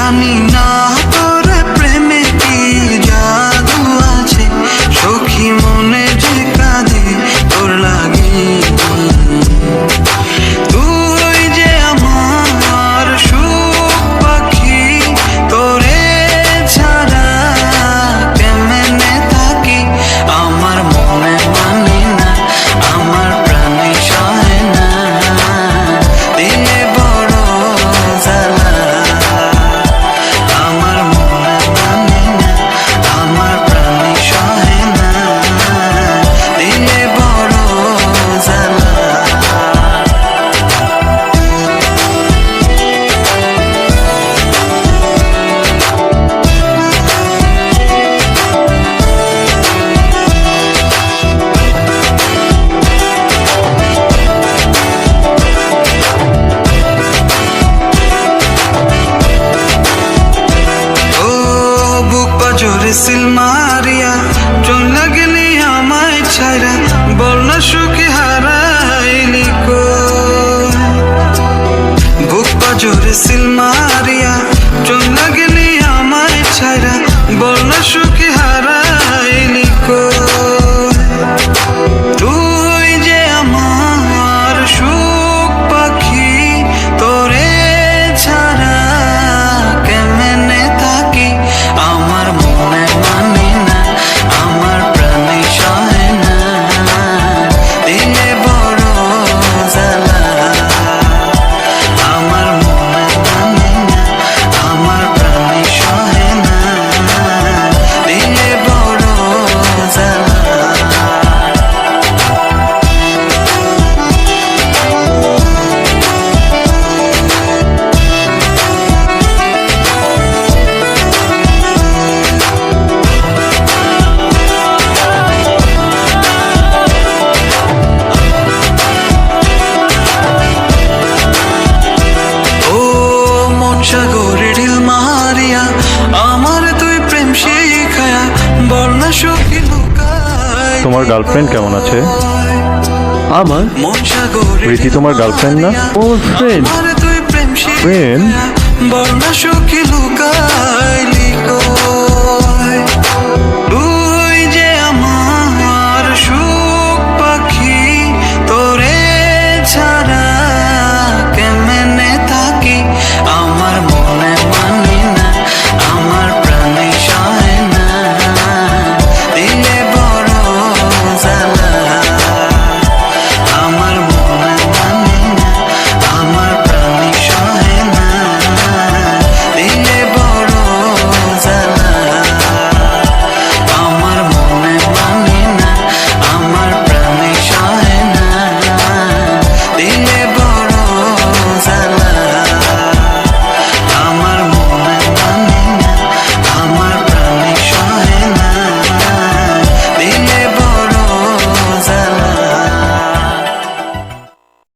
জানি না তোর প্রেমে কি জাদু আছে, সখী মনে যে কাঁদে তোর লাগে। তুই যে আমার সুখ পাখি, তোরে ছাড়া কেমনে থাকি। আমার মনে মানে না, আমার প্রাণে সহে না, দিলে বড় জ্বালা। আমার মনে মানে না, আমার প্রাণে সহে না, দিলে বড় জ্বালা। জোরে সিল মারিয়া চলে গেলি আমায় ছাইরা, বল না সুখে হারাইলি কই। বুক পা জোরে সিল মারিয়া চলে গেলি আমায় ছাইরা, বল না সুখে হারাইলি কই। তুই যে আমার সুখ পাখি, তোরে ছাড়া কেমনে থাকি। আমার মনে মানে না, আমার প্রাণে সহে না, দিলে বড় জ্বালা। আমার মনে মানে না, আমার প্রাণে সহে না, দিলে বড় জ্বালা। সাগরে ঢিল মারিয়া আমার তুই প্রেম শিখায়া, বল না সখী লুকাই। তোমার গার্লফ্রেন্ড কেমন আছে? আমার মন সাগরে প্রীতি তোমার গার্লফ্রেন্ড না? ওর ফ্রেন্ড। আমার তুই প্রেম শিখায়া, বল না সখী লুকাই।